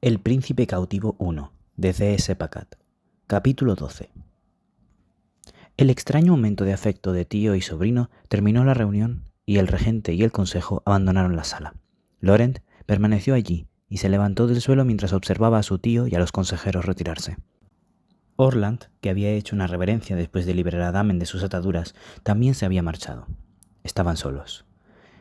El príncipe cautivo 1, de C.S. Pacat. Capítulo 12. El extraño aumento de afecto de tío y sobrino terminó la reunión y el regente y el consejo abandonaron la sala. Laurent permaneció allí y se levantó del suelo mientras observaba a su tío y a los consejeros retirarse. Orland, que había hecho una reverencia después de liberar a Damen de sus ataduras, también se había marchado. Estaban solos.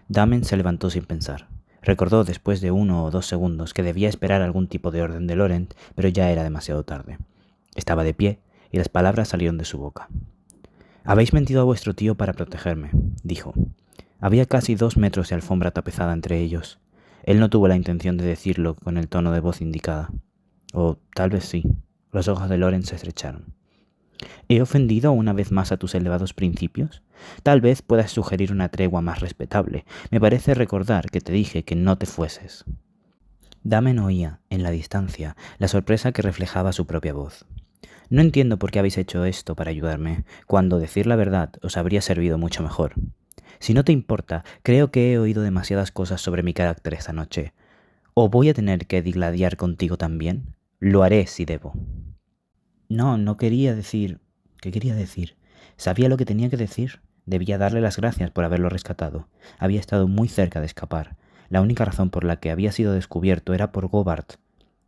Damen se levantó sin pensar. Recordó después de 1 o 2 segundos que debía esperar algún tipo de orden de Laurent, pero ya era demasiado tarde. Estaba de pie y las palabras salieron de su boca. «Habéis mentido a vuestro tío para protegerme», dijo. Había casi 2 metros de alfombra tapizada entre ellos. Él no tuvo la intención de decirlo con el tono de voz indicada. O tal vez sí. Los ojos de Laurent se estrecharon. ¿He ofendido una vez más a tus elevados principios? Tal vez puedas sugerir una tregua más respetable. Me parece recordar que te dije que no te fueses. Damen oía, en la distancia, la sorpresa que reflejaba su propia voz. No entiendo por qué habéis hecho esto para ayudarme, cuando decir la verdad os habría servido mucho mejor. Si no te importa, creo que he oído demasiadas cosas sobre mi carácter esta noche. ¿O voy a tener que digladiar contigo también? Lo haré si debo. No quería decir... ¿Qué quería decir? Sabía lo que tenía que decir. Debía darle las gracias por haberlo rescatado. Había estado muy cerca de escapar. La única razón por la que había sido descubierto era por Gobart,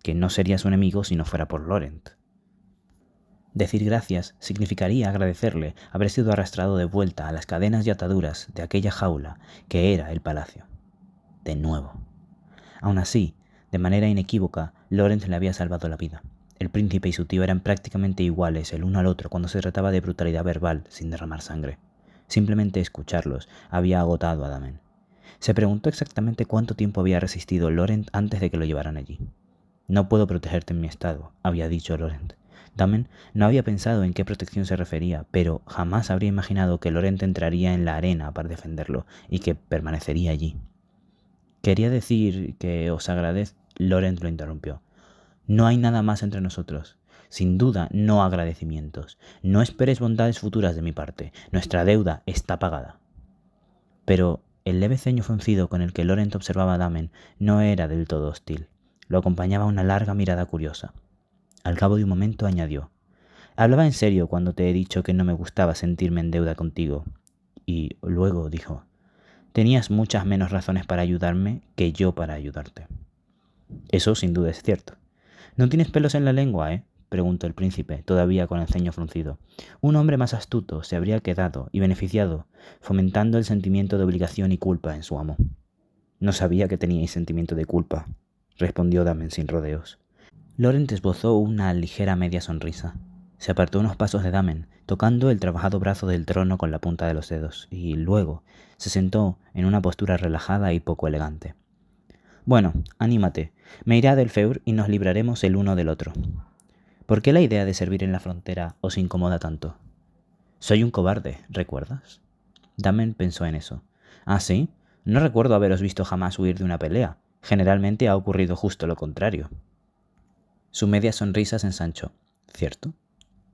que no sería su enemigo si no fuera por Laurent. Decir gracias significaría agradecerle haber sido arrastrado de vuelta a las cadenas y ataduras de aquella jaula que era el palacio. De nuevo. Aún así, de manera inequívoca, Laurent le había salvado la vida. El príncipe y su tío eran prácticamente iguales el uno al otro cuando se trataba de brutalidad verbal sin derramar sangre. Simplemente escucharlos había agotado a Damen. Se preguntó exactamente cuánto tiempo había resistido Laurent antes de que lo llevaran allí. «No puedo protegerte en mi estado», había dicho Laurent. Damen no había pensado en qué protección se refería, pero jamás habría imaginado que Laurent entraría en la arena para defenderlo y que permanecería allí. «Quería decir que os agradezco», Laurent lo interrumpió. «No hay nada más entre nosotros. Sin duda, no agradecimientos. No esperes bondades futuras de mi parte. Nuestra deuda está pagada». Pero el leve ceño fruncido con el que Laurent observaba a Damen no era del todo hostil. Lo acompañaba una larga mirada curiosa. Al cabo de un momento añadió: «Hablaba en serio cuando te he dicho que no me gustaba sentirme en deuda contigo». Y luego dijo: «Tenías muchas menos razones para ayudarme que yo para ayudarte». Eso sin duda es cierto. «¿No tienes pelos en la lengua, preguntó el príncipe, todavía con el ceño fruncido. Un hombre más astuto se habría quedado y beneficiado, fomentando el sentimiento de obligación y culpa en su amo. «No sabía que teníais sentimiento de culpa», respondió Damen sin rodeos. Laurent esbozó una ligera media sonrisa. Se apartó unos pasos de Damen, tocando el trabajado brazo del trono con la punta de los dedos, y luego se sentó en una postura relajada y poco elegante. «Bueno, anímate. Me iré a Delfeur y nos libraremos el uno del otro». «¿Por qué la idea de servir en la frontera os incomoda tanto?» «Soy un cobarde, ¿recuerdas?» Damen pensó en eso. «¿Ah, sí? No recuerdo haberos visto jamás huir de una pelea. Generalmente ha ocurrido justo lo contrario». Su media sonrisa se ensanchó. «¿Cierto?»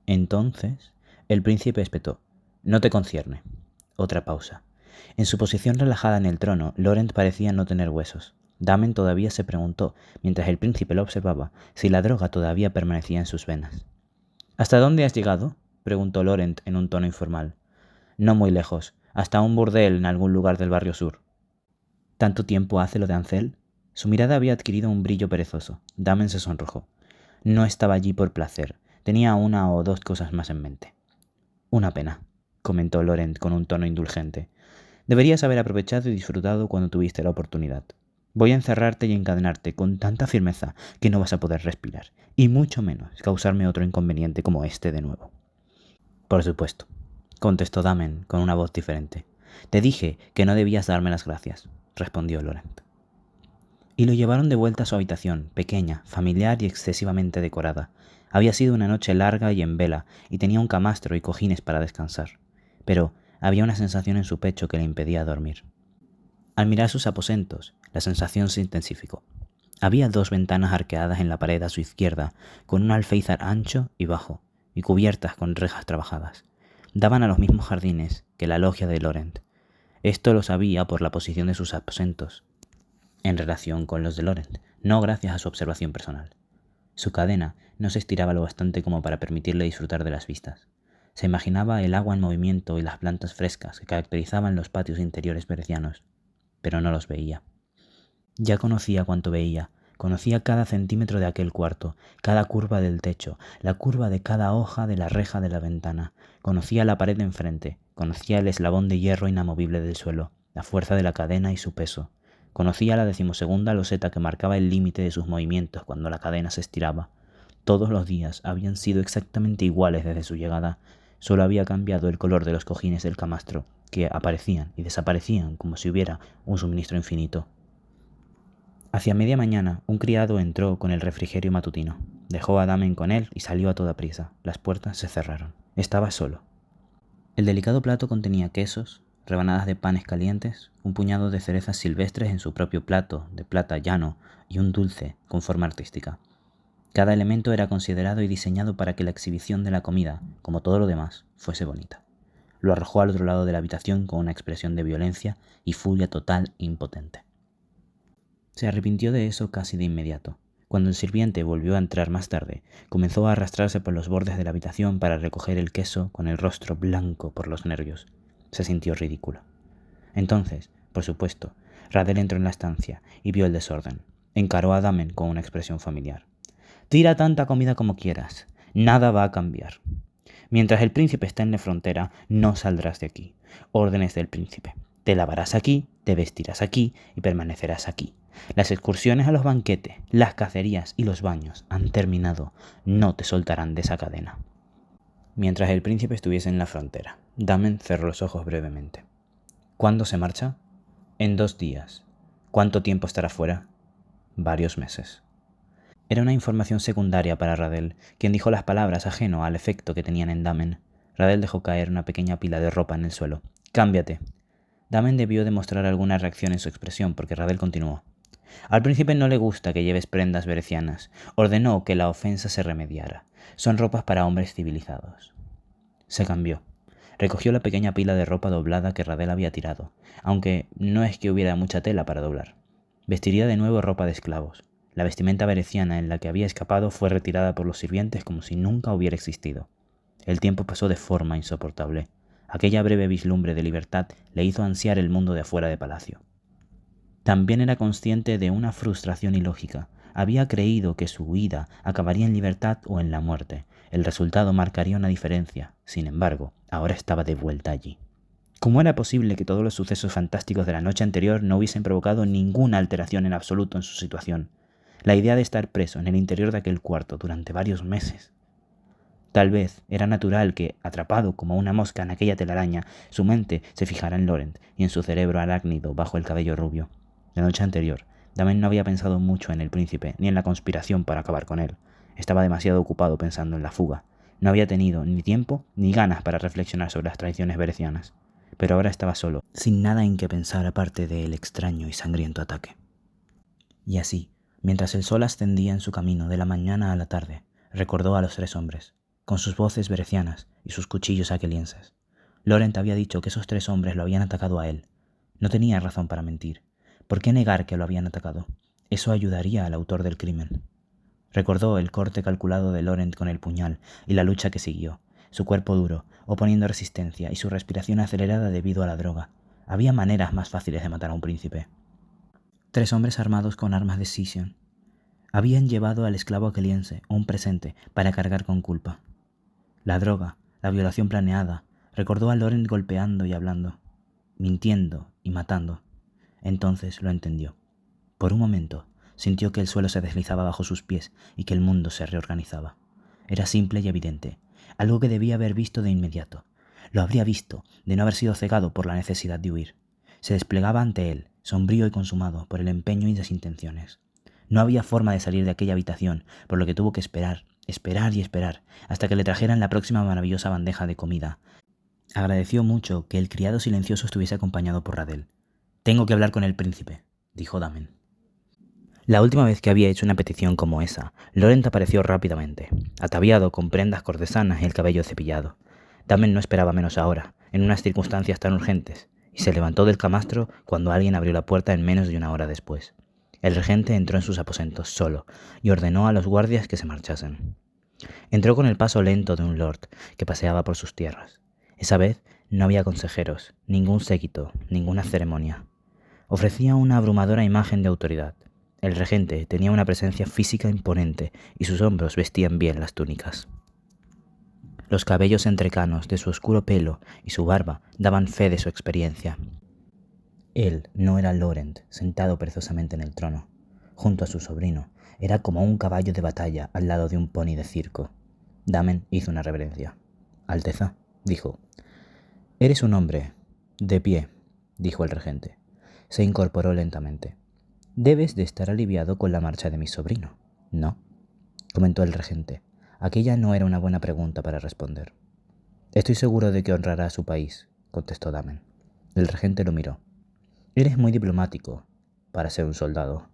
Entonces, el príncipe espetó: «No te concierne». Otra pausa. En su posición relajada en el trono, Laurent parecía no tener huesos. Damen todavía se preguntó, mientras el príncipe lo observaba, si la droga todavía permanecía en sus venas. «¿Hasta dónde has llegado?», preguntó Laurent en un tono informal. «No muy lejos, hasta un burdel en algún lugar del barrio sur». «¿Tanto tiempo hace lo de Ancel?». Su mirada había adquirido un brillo perezoso. Damen se sonrojó. No estaba allí por placer. Tenía 1 o 2 cosas más en mente. «Una pena», comentó Laurent con un tono indulgente. «Deberías haber aprovechado y disfrutado cuando tuviste la oportunidad. Voy a encerrarte y encadenarte con tanta firmeza que no vas a poder respirar, y mucho menos causarme otro inconveniente como este de nuevo». «Por supuesto», contestó Damen con una voz diferente. «Te dije que no debías darme las gracias», respondió Laurent. Y lo llevaron de vuelta a su habitación, pequeña, familiar y excesivamente decorada. Había sido una noche larga y en vela, y tenía un camastro y cojines para descansar. Pero había una sensación en su pecho que le impedía dormir. Al mirar sus aposentos, la sensación se intensificó. Había 2 ventanas arqueadas en la pared a su izquierda, con un alféizar ancho y bajo, y cubiertas con rejas trabajadas. Daban a los mismos jardines que la logia de Laurent. Esto lo sabía por la posición de sus aposentos. en relación con los de Laurent, no gracias a su observación personal. Su cadena no se estiraba lo bastante como para permitirle disfrutar de las vistas. Se imaginaba el agua en movimiento y las plantas frescas que caracterizaban los patios interiores bercianos, pero no los veía. Ya conocía cuanto veía, conocía cada centímetro de aquel cuarto, cada curva del techo, la curva de cada hoja de la reja de la ventana, conocía la pared de enfrente, conocía el eslabón de hierro inamovible del suelo, la fuerza de la cadena y su peso, conocía la 12ª loseta que marcaba el límite de sus movimientos cuando la cadena se estiraba. Todos los días habían sido exactamente iguales desde su llegada, solo había cambiado el color de los cojines del camastro, que aparecían y desaparecían como si hubiera un suministro infinito. Hacia media mañana, un criado entró con el refrigerio matutino. Dejó a Damen con él y salió a toda prisa. Las puertas se cerraron. Estaba solo. El delicado plato contenía quesos, rebanadas de panes calientes, un puñado de cerezas silvestres en su propio plato de plata llano y un dulce con forma artística. Cada elemento era considerado y diseñado para que la exhibición de la comida, como todo lo demás, fuese bonita. Lo arrojó al otro lado de la habitación con una expresión de violencia y furia total e impotente. Se arrepintió de eso casi de inmediato. Cuando el sirviente volvió a entrar más tarde, comenzó a arrastrarse por los bordes de la habitación para recoger el queso con el rostro blanco por los nervios. Se sintió ridículo. Entonces, por supuesto, Radel entró en la estancia y vio el desorden. Encaró a Damen con una expresión familiar. «Tira tanta comida como quieras. Nada va a cambiar. Mientras el príncipe está en la frontera, no saldrás de aquí. Órdenes del príncipe. Te lavarás aquí, te vestirás aquí y permanecerás aquí. Las excursiones a los banquetes, las cacerías y los baños han terminado. No te soltarán de esa cadena». Mientras el príncipe estuviese en la frontera, Damen cerró los ojos brevemente. «¿Cuándo se marcha?» «En 2 días». «¿Cuánto tiempo estará fuera?» «Varios meses». Era una información secundaria para Radel, quien dijo las palabras ajeno al efecto que tenían en Damen. Radel dejó caer una pequeña pila de ropa en el suelo. «Cámbiate». Damen debió demostrar alguna reacción en su expresión porque Radel continuó. «Al príncipe no le gusta que lleves prendas berecianas. Ordenó que la ofensa se remediara. Son ropas para hombres civilizados». Se cambió. Recogió la pequeña pila de ropa doblada que Radel había tirado, aunque no es que hubiera mucha tela para doblar. Vestiría de nuevo ropa de esclavos. La vestimenta bereciana en la que había escapado fue retirada por los sirvientes como si nunca hubiera existido. El tiempo pasó de forma insoportable. Aquella breve vislumbre de libertad le hizo ansiar el mundo de afuera de palacio. También era consciente de una frustración ilógica. Había creído que su huida acabaría en libertad o en la muerte. El resultado marcaría una diferencia. Sin embargo, ahora estaba de vuelta allí. ¿Cómo era posible que todos los sucesos fantásticos de la noche anterior no hubiesen provocado ninguna alteración en absoluto en su situación? La idea de estar preso en el interior de aquel cuarto durante varios meses. Tal vez era natural que, atrapado como una mosca en aquella telaraña, su mente se fijara en Laurent y en su cerebro arácnido bajo el cabello rubio. La noche anterior, Damen no había pensado mucho en el príncipe ni en la conspiración para acabar con él. Estaba demasiado ocupado pensando en la fuga. No había tenido ni tiempo ni ganas para reflexionar sobre las traiciones berecianas. Pero ahora estaba solo, sin nada en que pensar aparte del extraño y sangriento ataque. Y así, mientras el sol ascendía en su camino de la mañana a la tarde, recordó a los 3 hombres, con sus voces berecianas y sus cuchillos aquelienses. Laurent había dicho que esos 3 hombres lo habían atacado a él. No tenía razón para mentir. ¿Por qué negar que lo habían atacado? Eso ayudaría al autor del crimen. Recordó el corte calculado de Laurent con el puñal y la lucha que siguió, su cuerpo duro, oponiendo resistencia y su respiración acelerada debido a la droga. Había maneras más fáciles de matar a un príncipe. 3 hombres armados con armas de Scission habían llevado al esclavo aqueliense un presente para cargar con culpa. La droga, la violación planeada, recordó a Laurent golpeando y hablando, mintiendo y matando. Entonces lo entendió. Por un momento, sintió que el suelo se deslizaba bajo sus pies y que el mundo se reorganizaba. Era simple y evidente, algo que debía haber visto de inmediato. Lo habría visto, de no haber sido cegado por la necesidad de huir. Se desplegaba ante él, sombrío y consumado por el empeño y las intenciones. No había forma de salir de aquella habitación, por lo que tuvo que esperar y esperar, hasta que le trajeran la próxima maravillosa bandeja de comida. Agradeció mucho que el criado silencioso estuviese acompañado por Radel. «Tengo que hablar con el príncipe», dijo Damen. La última vez que había hecho una petición como esa, Laurent apareció rápidamente, ataviado con prendas cortesanas y el cabello cepillado. Damen no esperaba menos ahora, en unas circunstancias tan urgentes, y se levantó del camastro cuando alguien abrió la puerta en menos de 1 hora después. El regente entró en sus aposentos solo y ordenó a los guardias que se marchasen. Entró con el paso lento de un lord que paseaba por sus tierras. Esa vez no había consejeros, ningún séquito, ninguna ceremonia. Ofrecía una abrumadora imagen de autoridad. El regente tenía una presencia física imponente y sus hombros vestían bien las túnicas. Los cabellos entrecanos de su oscuro pelo y su barba daban fe de su experiencia. Él no era Laurent, sentado perezosamente en el trono. Junto a su sobrino, era como un caballo de batalla al lado de un pony de circo. Damen hizo una reverencia. Alteza, dijo. Eres un hombre. De pie, dijo el regente. Se incorporó lentamente. Debes de estar aliviado con la marcha de mi sobrino. ¿No? Comentó el regente. Aquella no era una buena pregunta para responder. Estoy seguro de que honrará a su país, contestó Damen. El regente lo miró. Eres muy diplomático para ser un soldado.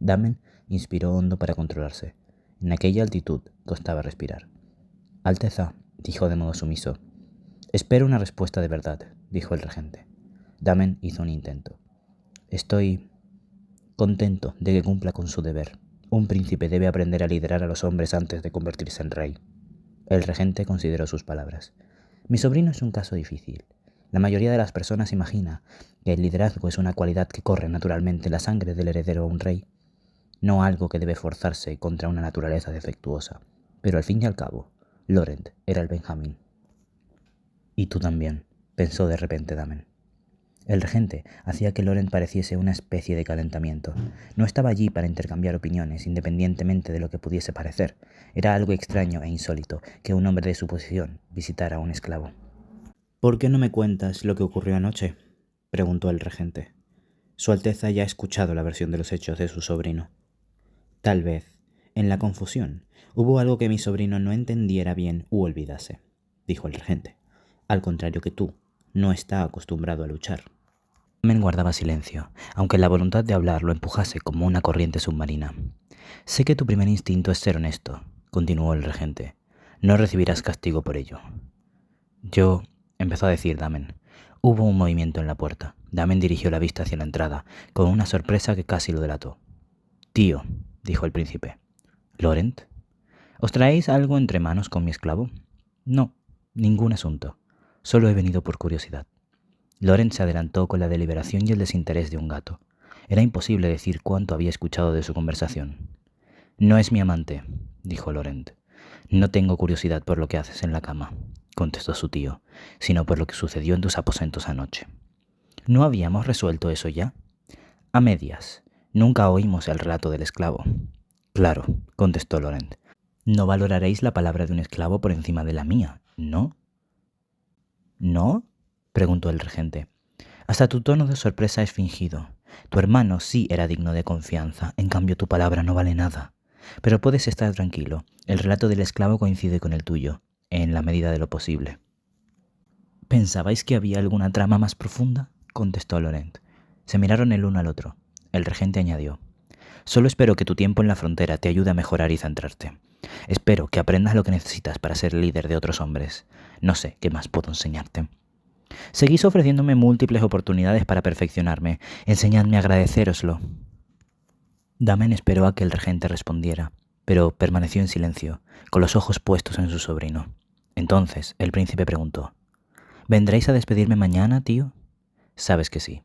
Damen inspiró hondo para controlarse. En aquella altitud costaba respirar. Alteza, dijo de modo sumiso. Espero una respuesta de verdad, dijo el regente. Damen hizo un intento. Estoy contento de que cumpla con su deber. Un príncipe debe aprender a liderar a los hombres antes de convertirse en rey. El regente consideró sus palabras. Mi sobrino es un caso difícil. La mayoría de las personas imagina que el liderazgo es una cualidad que corre naturalmente en la sangre del heredero a un rey, no algo que debe forzarse contra una naturaleza defectuosa. Pero al fin y al cabo, Laurent era el Benjamín. Y tú también, pensó de repente Damen. El regente hacía que Laurent pareciese una especie de calentamiento. No estaba allí para intercambiar opiniones, independientemente de lo que pudiese parecer. Era algo extraño e insólito que un hombre de su posición visitara a un esclavo. ¿Por qué no me cuentas lo que ocurrió anoche?, preguntó el regente. Su Alteza ya ha escuchado la versión de los hechos de su sobrino. Tal vez, en la confusión, hubo algo que mi sobrino no entendiera bien u olvidase, dijo el regente. Al contrario que tú, no está acostumbrado a luchar. Damen guardaba silencio, aunque la voluntad de hablar lo empujase como una corriente submarina. Sé que tu primer instinto es ser honesto, continuó el regente. No recibirás castigo por ello. Yo, empezó a decir Damen. Hubo un movimiento en la puerta. Damen dirigió la vista hacia la entrada, con una sorpresa que casi lo delató. Tío, dijo el príncipe. ¿Laurent? ¿Os traéis algo entre manos con mi esclavo? No, ningún asunto. Solo he venido por curiosidad. Laurent se adelantó con la deliberación y el desinterés de un gato. Era imposible decir cuánto había escuchado de su conversación. No es mi amante, dijo Laurent. No tengo curiosidad por lo que haces en la cama, contestó su tío, sino por lo que sucedió en tus aposentos anoche. ¿No habíamos resuelto eso ya? A medias. Nunca oímos el relato del esclavo. Claro, contestó Laurent. No valoraréis la palabra de un esclavo por encima de la mía, ¿no? ¿No? Preguntó el regente. Hasta tu tono de sorpresa es fingido. Tu hermano sí era digno de confianza, en cambio tu palabra no vale nada. Pero puedes estar tranquilo, el relato del esclavo coincide con el tuyo, en la medida de lo posible. ¿Pensabais que había alguna trama más profunda?, contestó Laurent. Se miraron el uno al otro. El regente añadió. Solo espero que tu tiempo en la frontera te ayude a mejorar y centrarte. Espero que aprendas lo que necesitas para ser líder de otros hombres. No sé qué más puedo enseñarte. Seguís ofreciéndome múltiples oportunidades para perfeccionarme. Enseñadme a agradecéroslo. Damen esperó a que el regente respondiera, pero permaneció en silencio, con los ojos puestos en su sobrino. Entonces el príncipe preguntó. ¿Vendréis a despedirme mañana, tío? Sabes que sí.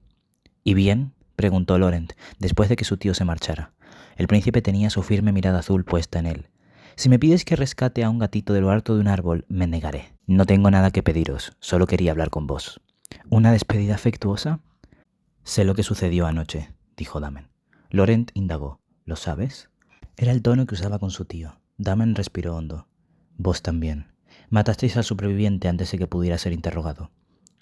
¿Y bien?, preguntó Laurent, después de que su tío se marchara. El príncipe tenía su firme mirada azul puesta en él. Si me pides que rescate a un gatito de lo alto de un árbol, me negaré. No tengo nada que pediros, solo quería hablar con vos. ¿Una despedida afectuosa? Sé lo que sucedió anoche, dijo Damen. Laurent indagó. ¿Lo sabes? Era el tono que usaba con su tío. Damen respiró hondo. Vos también. Matasteis al superviviente antes de que pudiera ser interrogado.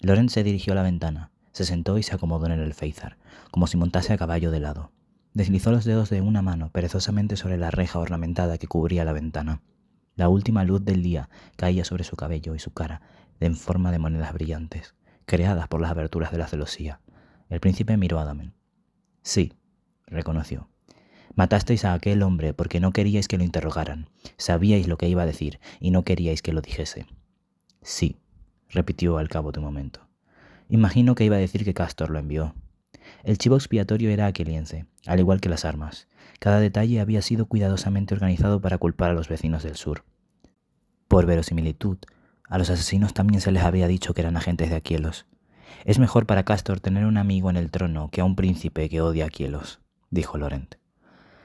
Laurent se dirigió a la ventana, se sentó y se acomodó en el alféizar, como si montase a caballo de lado. Deslizó los dedos de una mano perezosamente sobre la reja ornamentada que cubría la ventana. La última luz del día caía sobre su cabello y su cara en forma de monedas brillantes, creadas por las aberturas de la celosía. El príncipe miró a Damen. Sí, reconoció. Matasteis a aquel hombre porque no queríais que lo interrogaran. Sabíais lo que iba a decir y no queríais que lo dijese. Sí, repitió al cabo de un momento. Imagino que iba a decir que Castor lo envió. El chivo expiatorio era aqueliense, al igual que las armas. Cada detalle había sido cuidadosamente organizado para culpar a los vecinos del sur. Por verosimilitud, a los asesinos también se les había dicho que eran agentes de Aquielos. «Es mejor para Castor tener un amigo en el trono que a un príncipe que odia a Aquielos», dijo Laurent.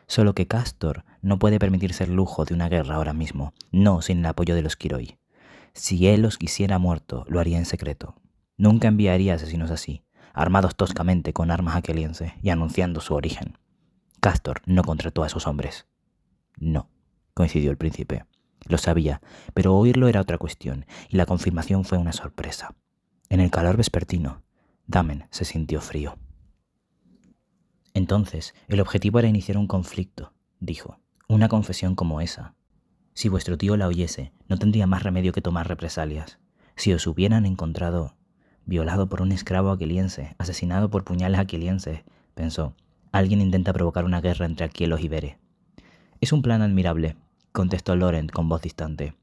«Solo que Castor no puede permitirse el lujo de una guerra ahora mismo, no sin el apoyo de los Quiroi. Si él los quisiera muerto, lo haría en secreto. Nunca enviaría asesinos así, armados toscamente con armas aquelienses y anunciando su origen. Castor no contrató a esos hombres». «No», coincidió el príncipe. Lo sabía, pero oírlo era otra cuestión, y la confirmación fue una sorpresa. En el calor vespertino, Damen se sintió frío. «Entonces, el objetivo era iniciar un conflicto», dijo. «Una confesión como esa. Si vuestro tío la oyese, no tendría más remedio que tomar represalias. Si os hubieran encontrado violado por un esclavo aquiliense, asesinado por puñales aquilienses», pensó. «Alguien intenta provocar una guerra entre Aquielos y Bere». «Es un plan admirable», contestó Laurent con voz distante.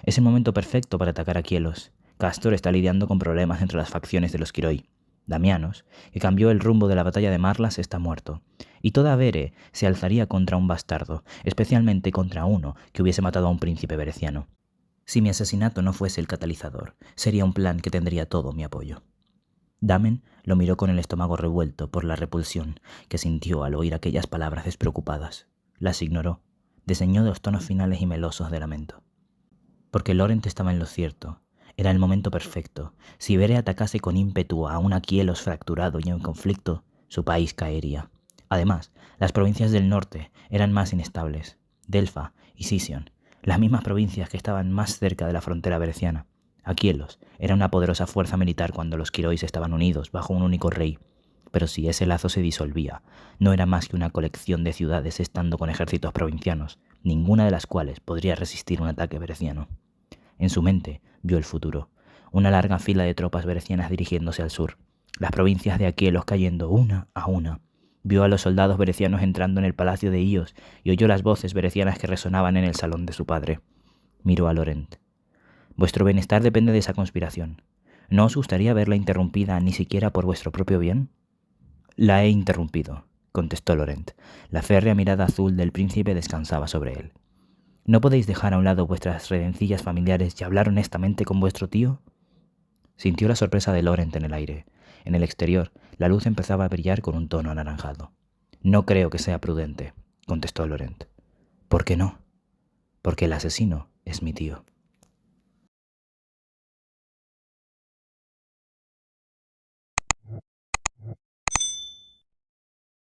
«Es el momento perfecto para atacar a Aquielos. Castor está lidiando con problemas entre las facciones de los Quiroi. Damianos, que cambió el rumbo de la batalla de Marlas, está muerto. Y toda Bere se alzaría contra un bastardo, especialmente contra uno que hubiese matado a un príncipe bereciano. Si mi asesinato no fuese el catalizador, sería un plan que tendría todo mi apoyo». Damen lo miró con el estómago revuelto por la repulsión que sintió al oír aquellas palabras despreocupadas. Las ignoró. Desdeñó los tonos finales y melosos de lamento. Porque Laurent estaba en lo cierto. Era el momento perfecto. Si Bere atacase con ímpetu a un Aquielos fracturado y en conflicto, su país caería. Además, las provincias del norte eran más inestables. Delfa y Sision, las mismas provincias que estaban más cerca de la frontera bereciana. Aquielos era una poderosa fuerza militar cuando los Quirois estaban unidos bajo un único rey. Pero si ese lazo se disolvía, no era más que una colección de ciudades estando con ejércitos provincianos, ninguna de las cuales podría resistir un ataque bereciano. En su mente vio el futuro, una larga fila de tropas berecianas dirigiéndose al sur, las provincias de Aquielos cayendo una a una. Vio a los soldados berecianos entrando en el palacio de Ios y oyó las voces berecianas que resonaban en el salón de su padre. Miró a Laurent. «Vuestro bienestar depende de esa conspiración. ¿No os gustaría verla interrumpida ni siquiera por vuestro propio bien?» «La he interrumpido», contestó Laurent. La férrea mirada azul del príncipe descansaba sobre él. «¿No podéis dejar a un lado vuestras redencillas familiares y hablar honestamente con vuestro tío?» Sintió la sorpresa de Laurent en el aire. En el exterior, la luz empezaba a brillar con un tono anaranjado. «No creo que sea prudente», contestó Laurent. «¿Por qué no?» «Porque el asesino es mi tío».